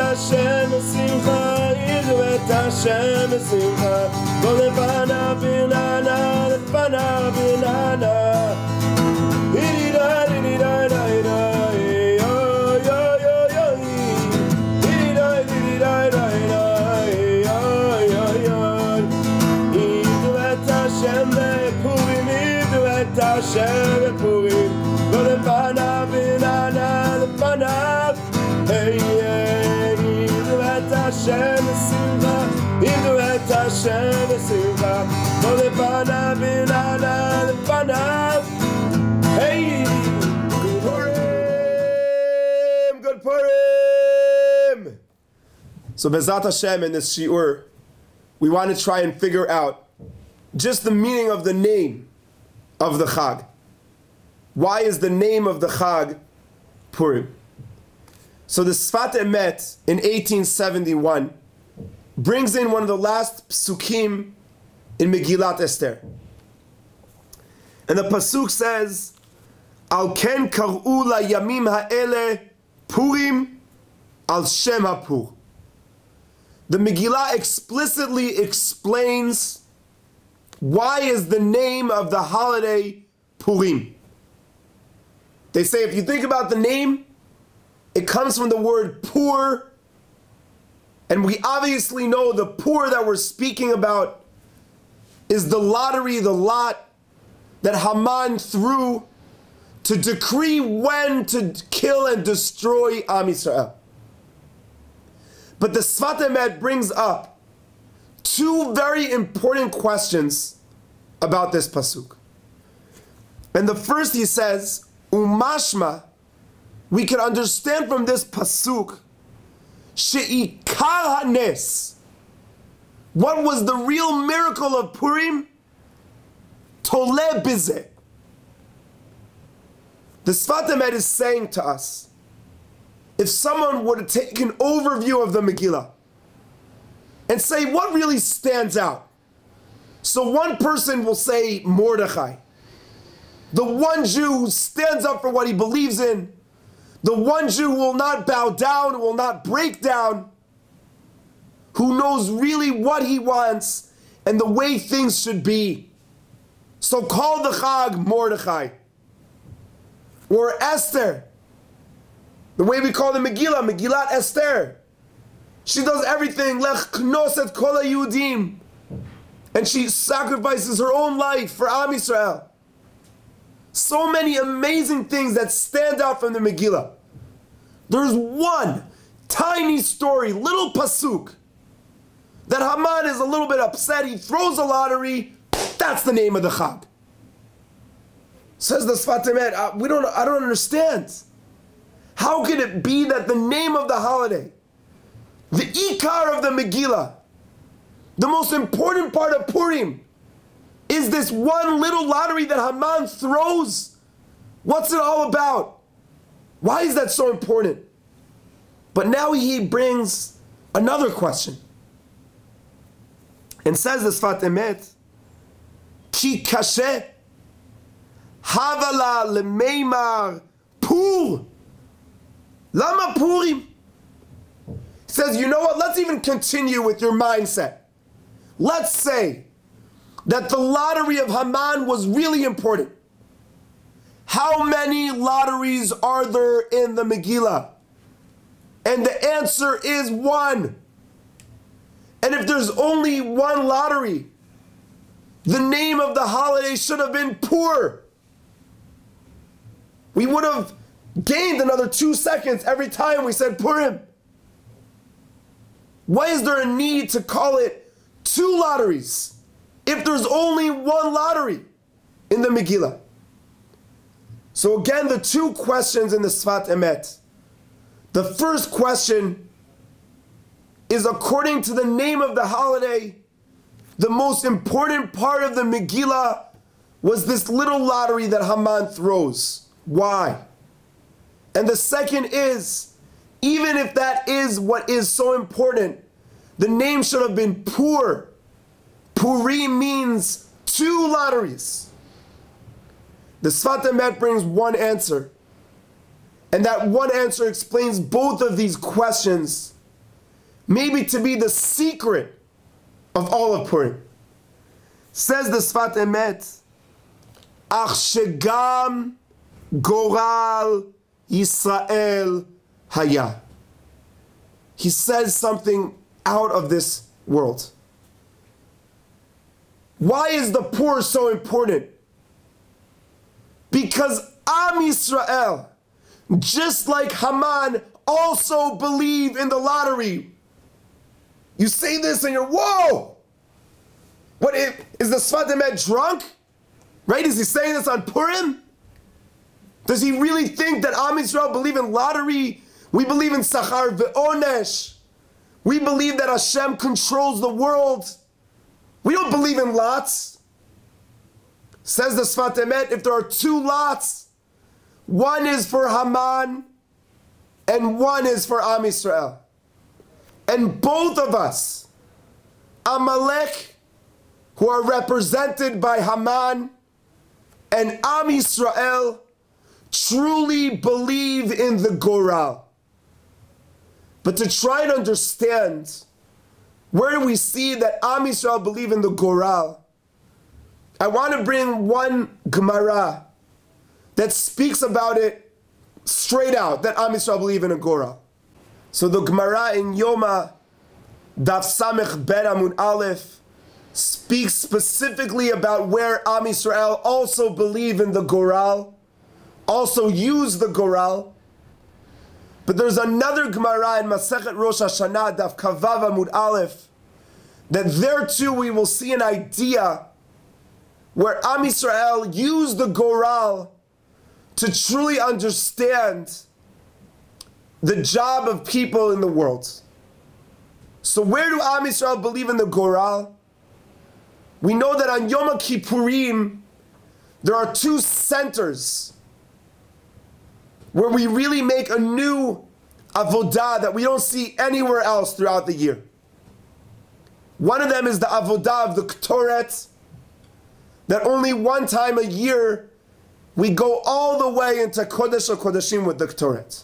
Hashem simcha, yidu et Hashem simcha, bo lefanav v'nana, lefanav v'nana. Hashem Purim, lo lefanav v'nana lefanav. Hey, yidu et Hashem simcha, yidu et Hashem simcha, lo lefanav v'nana lefanav. Hey, good Purim, good Purim. So Bezat Hashem, in this shiur, we want to try and figure out just the meaning of the name of the Chag. Why is the name of the Chag Purim? So the Sefat Emet in 1871 brings in one of the last psukim in Megillat Esther. And the pasuk says, Al ken kar'u layamim ha'ele Purim al shem ha'pur. The Megillah explicitly explains why is the name of the holiday Purim. They say if you think about the name, it comes from the word pur, and we obviously know the pur that we're speaking about is the lottery, the lot that Haman threw to decree when to kill and destroy Am Yisrael. But the Sefat Emet brings up two very important questions about this pasuk. And the first, he says, umashma, we can understand from this pasuk, she'ikar hanes, what was the real miracle of Purim? Tole bizeh. The Sefat Emet is saying to us, if someone were to take an overview of the Megillah and say what really stands out. So one person will say Mordechai, the one Jew who stands up for what he believes in, the one Jew who will not bow down, will not break down, who knows really what he wants and the way things should be. So call the Chag Mordechai. Or Esther, the way we call the Megillah, Megillat Esther. She does everything, lech knoset kol haYehudim, and she sacrifices her own life for Am Yisrael. So many amazing things that stand out from the Megillah. There's one tiny story, little pasuk, that Haman is a little bit upset. He throws a lottery. That's the name of the Chag. Says the Sefat Emet, I don't understand. How can it be that the name of the holiday, the Ikar of the Megillah, the most important part of Purim, is this one little lottery that Haman throws? What's it all about? Why is that so important? But now he brings another question. And says the Sefat Emet, Ki kashe havala lemeimar pur. Lama Purim. He says, you know what? Let's even continue with your mindset. Let's say that the lottery of Haman was really important. How many lotteries are there in the Megillah? And the answer is one. And if there's only one lottery, the name of the holiday should have been Pur. We would have gained another 2 seconds every time we said Purim. Why is there a need to call it two lotteries if there's only one lottery in the Megillah? So again, the two questions in the Sefat Emet. The first question is, according to the name of the holiday, the most important part of the Megillah was this little lottery that Haman throws. Why? And the second is, even if that is what is so important, the name should have been Pur. Purim means two lotteries. The Sefat Emet brings one answer. And that one answer explains both of these questions maybe to be the secret of all of Purim. Says the Sefat Emet, Ach shegam goral Yisrael haya. He says something out of this world. Why is the poor so important? Because Am Yisrael, just like Haman, also believe in the lottery. You say this and you're, whoa! What is the Sefat Emet drunk? Right? Is he saying this on Purim? Does he really think that Am Yisrael believe in lottery? We believe in Sachar ve'onesh. We believe that Hashem controls the world. We don't believe in lots. Says the Sefat Emet, if there are two lots, one is for Haman and one is for Am Yisrael. And both of us, Amalek, who are represented by Haman, and Am Yisrael, truly believe in the Goral. But to try to understand, where do we see that Am Yisrael believe in the Goral? I want to bring one Gemara that speaks about it straight out, that Am Yisrael believe in a Goral. So the Gemara in Yoma, Daf Samech Bet Amud Aleph, speaks specifically about where Am Yisrael also believe in the Goral, also use the Goral. But there's another Gemara in Masechet Rosh Hashanah, Daf Kavav Amud Aleph, that there too we will see an idea where Am Yisrael used the Goral to truly understand the job of people in the world. So where do Am Yisrael believe in the Goral? We know that on Yom Kippurim, there are two centers where we really make a new avodah that we don't see anywhere else throughout the year. One of them is the avodah of the Ktoret, that only one time a year we go all the way into Kodesh HaKodeshim with the Ktoret.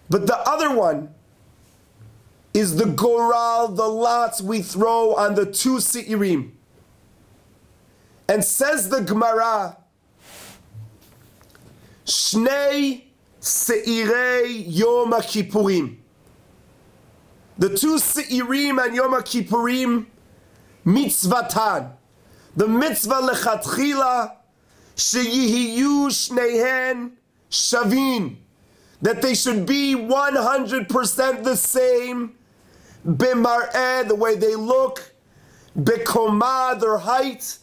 But the other one is the Goral, the lots we throw on the two Seirim. And says the Gemara, Shnei Seirei Yom HaKippurim. The two Seirim and Yom HaKippurim, mitzvatan. The mitzvah lechatchila, sheyihiyu shneihen shavin. That they should be 100% the same, b'mar'eh, the way they look, b'koma, their height,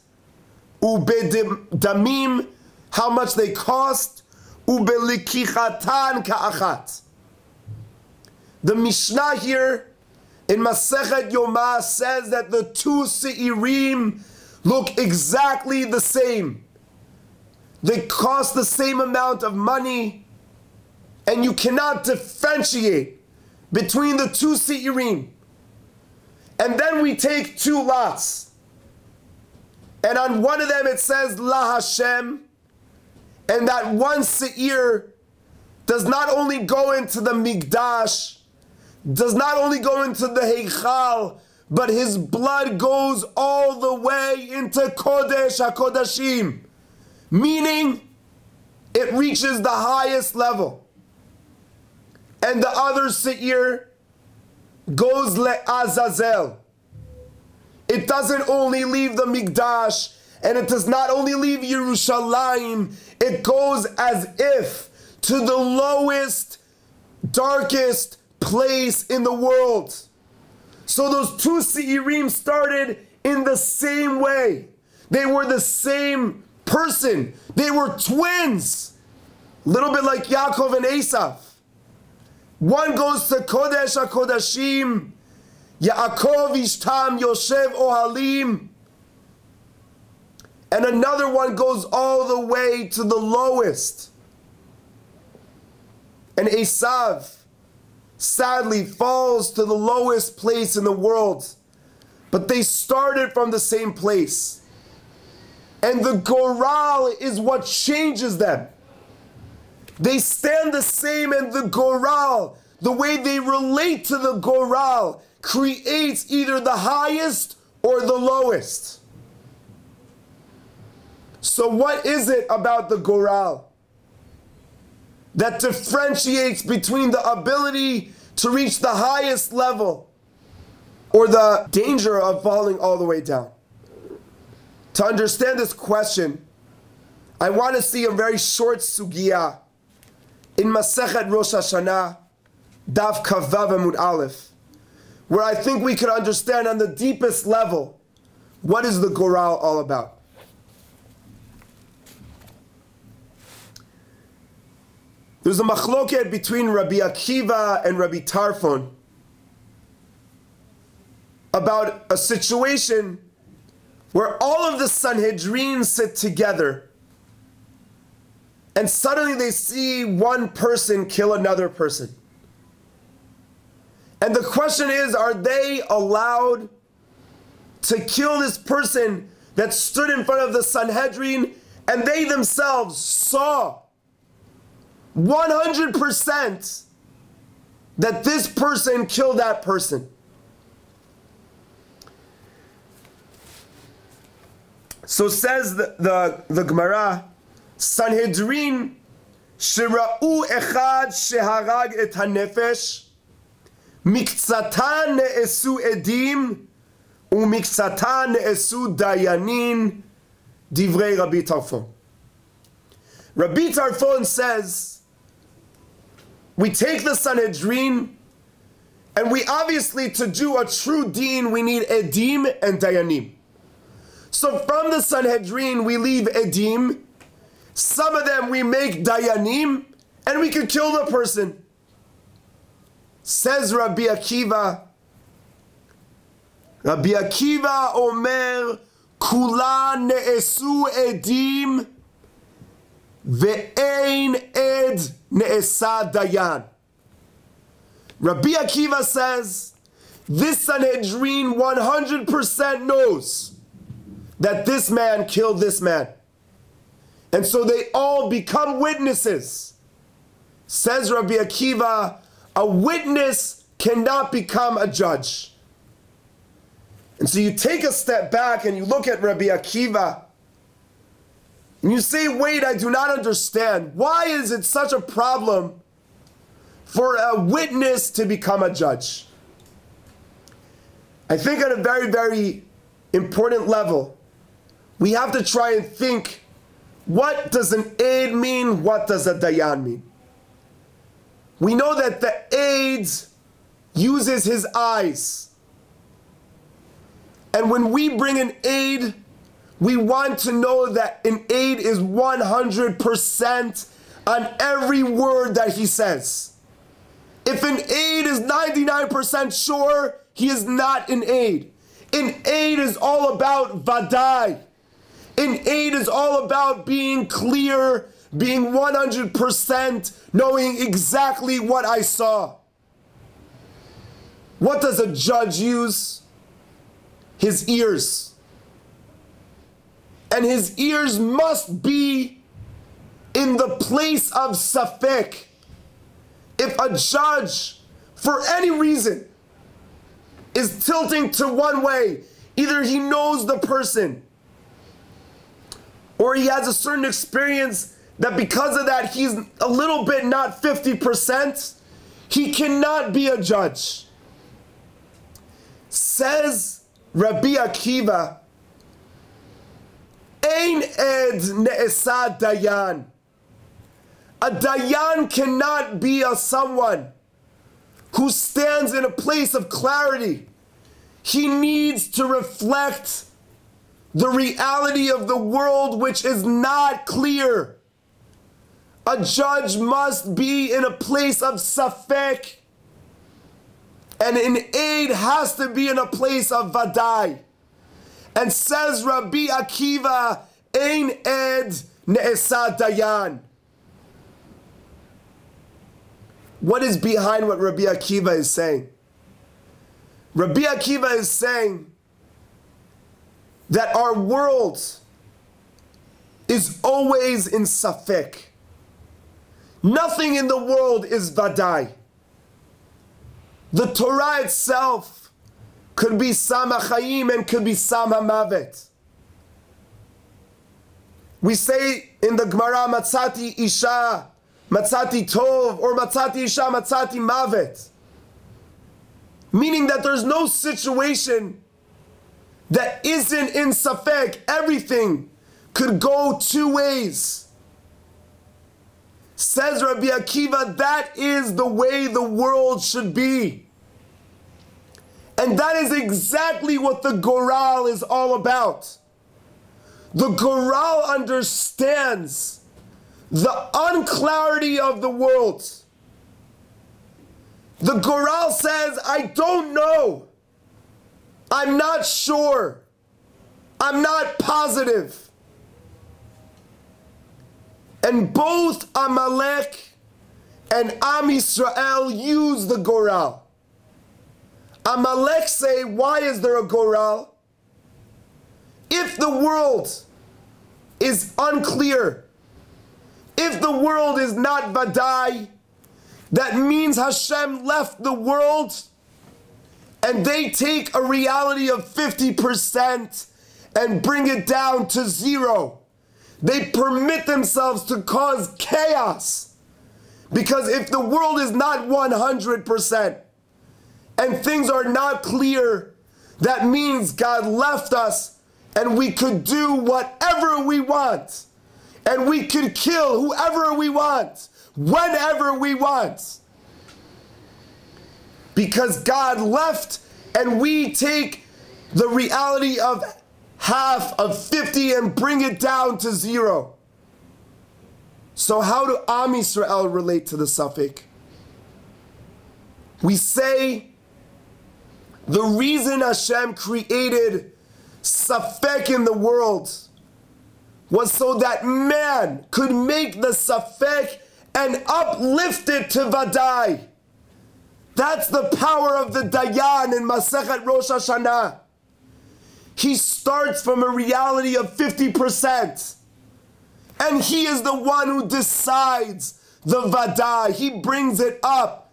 u'b'damim, how much they cost, u'b'likichatan ka'achat. The Mishnah here in Masechet Yoma says that the two Seirim look exactly the same. They cost the same amount of money, and you cannot differentiate between the two Seirim. And then we take two lots. And on one of them it says La Hashem, and that one Seir does not only go into the Migdash, does not only go into the Heichal, but his blood goes all the way into Kodesh HaKodashim, meaning it reaches the highest level. And the other Seir goes le'azazel. It doesn't only leave the Migdash, and it does not only leave Yerushalayim, it goes as if to the lowest, darkest place in the world. So those two Seirim started in the same way. They were the same person. They were twins. A little bit like Yaakov and Esav. One goes to Kodesh HaKodashim, Yaakov Ishtam Yoshev Ohalim, and another one goes all the way to the lowest. And Esav sadly falls to the lowest place in the world, but they started from the same place. And the Goral is what changes them. They stand the same, and the Goral, the way they relate to the goral creates either the highest or the lowest. So what is it about the goral that differentiates between the ability to reach the highest level or the danger of falling all the way down? To understand this question, I want to see a very short sugya in Masechet Rosh Hashanah, Daf Kavav Amud Aleph, where I think we can understand on the deepest level what is the goral all about. There's a machloket between Rabbi Akiva and Rabbi Tarfon about a situation where all of the Sanhedrin sit together and suddenly they see one person kill another person. And the question is, are they allowed to kill this person that stood in front of the Sanhedrin and they themselves saw 100% that this person killed that person? So says the Gemara, Sanhedrin shira'u echad sheharag et hanefesh miktsatan ne'esu edim umiktsatan ne'esu dayanin divrei Rabbi Tarfon. Rabbi Tarfon says, we take the Sanhedrin and we obviously, to do a true deen, we need edim and dayanim. So from the Sanhedrin, we leave edim. Some of them we make dayanim, and we can kill the person. Says Rabbi Akiva. Rabbi Akiva omer, kula ne'esu edim, ve'ein ed ne'esa dayan. Rabbi Akiva says, this Sanhedrin 100% knows that this man killed this man. And so they all become witnesses. Says Rabbi Akiva, a witness cannot become a judge. And so you take a step back and you look at Rabbi Akiva and you say, wait, I do not understand. Why is it such a problem for a witness to become a judge? I think at a very, very important level, we have to try and think, what does an aid mean? What does a dayan mean? We know that the aid uses his eyes. And when we bring an aid, we want to know that an aid is 100% on every word that he says. If an aid is 99% sure, he is not an aid. An aid is all about vadai. An aid is all about being clear, being 100%, knowing exactly what I saw. What does a judge use? His ears. And his ears must be in the place of safek. If a judge, for any reason, is tilting to one way, either he knows the person, or he has a certain experience that because of that he's a little bit not 50%, he cannot be a judge. Says Rabbi Akiva, Ein ed ne'esa dayan. A dayan cannot be a someone who stands in a place of clarity. He needs to reflect the reality of the world which is not clear. A judge must be in a place of safek, and an aid has to be in a place of vadai. And says Rabbi Akiva, Ein ed ne'esa dayan. What is behind what Rabbi Akiva is saying? Rabbi Akiva is saying that our world is always in safek. Nothing in the world is vadai. The Torah itself could be Sam HaChaim and could be Sam HaMavet. We say in the Gemara, Matzati Isha, Matzati Tov, or Matzati Isha, Matzati Mavet. Meaning that there's no situation that isn't in Safek. Everything could go two ways. Says Rabbi Akiva, that is the way the world should be. And that is exactly what the Goral is all about. The Goral understands the unclarity of the world. The Goral says, I don't know. I'm not sure. I'm not positive. And both Amalek and Am Yisrael use the Goral. Amalek say, why is there a Goral? If the world is unclear, if the world is not Vadai, that means Hashem left the world and they take a reality of 50% and bring it down to 0. They permit themselves to cause chaos. Because if the world is not 100% and things are not clear, that means God left us and we could do whatever we want. And we could kill whoever we want, whenever we want. Because God left and we take the reality of half of 50 and bring it down to 0. So how do Am Yisrael relate to the Safek? We say the reason Hashem created Safek in the world was so that man could make the Safek and uplift it to Vadai. That's the power of the Dayan in Masechet Rosh Hashanah. He starts from a reality of 50%. And he is the one who decides the Vadai. He brings it up.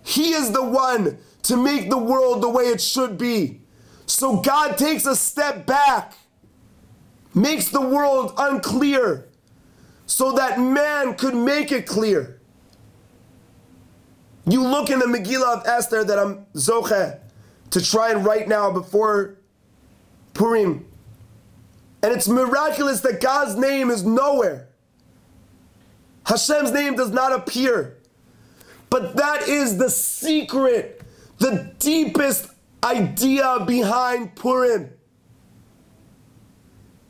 He is the one to make the world the way it should be. So God takes a step back, makes the world unclear, so that man could make it clear. You look in the Megillah of Esther that I'm zoche to try and write now before Purim. And it's miraculous that God's name is nowhere. Hashem's name does not appear. But that is the secret, the deepest idea behind Purim.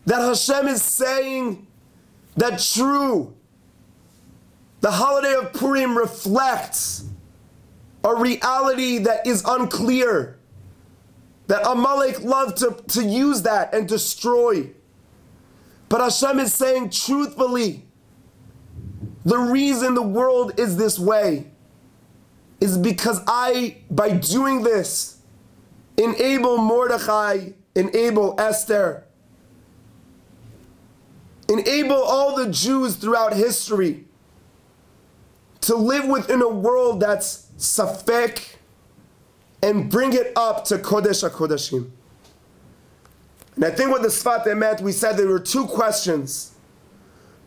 That Hashem is saying that true, the holiday of Purim reflects a reality that is unclear. That Amalek loved to use that and destroy. But Hashem is saying truthfully, the reason the world is this way is because I, by doing this, enable Mordechai, enable Esther, enable all the Jews throughout history to live within a world that's Safek and bring it up to Kodesh HaKodeshim. And I think with the Sefat Emet, we said there were two questions.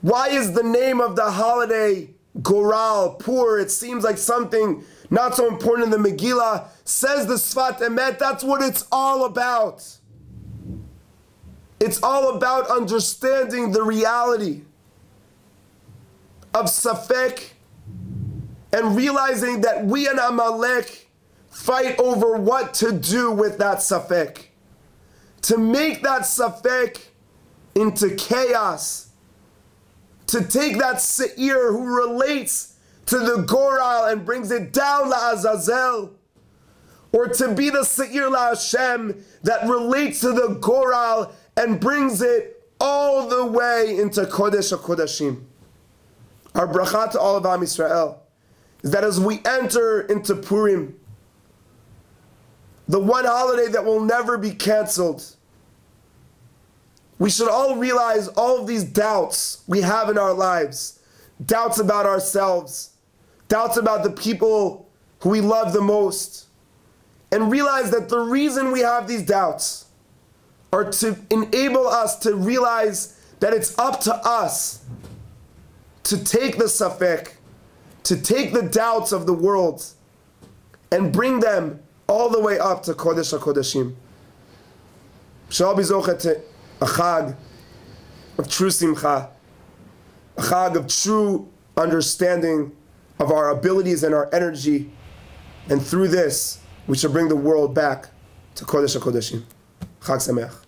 Why is the name of the holiday Goral, Pur? It seems like something not so important in the Megillah. Says the Sefat Emet, that's what it's all about. It's all about understanding the reality of Safek and realizing that we and Amalek fight over what to do with that Safek. To make that Safek into chaos. To take that Seir who relates to the Goral and brings it down La Azazel. Or to be the Seir La Hashem that relates to the Goral and brings it all the way into Kodesh HaKodeshim. Our bracha to all of Am Yisrael is that as we enter into Purim, the one holiday that will never be canceled, we should all realize all of these doubts we have in our lives, doubts about ourselves, doubts about the people who we love the most, and realize that the reason we have these doubts are to enable us to realize that it's up to us to take the safek, to take the doubts of the world and bring them all the way up to Kodesh HaKodeshim. Shall be zochet to a chag of true simcha, a chag of true understanding of our abilities and our energy, and through this we shall bring the world back to Kodesh HaKodeshim. Chag Sameach.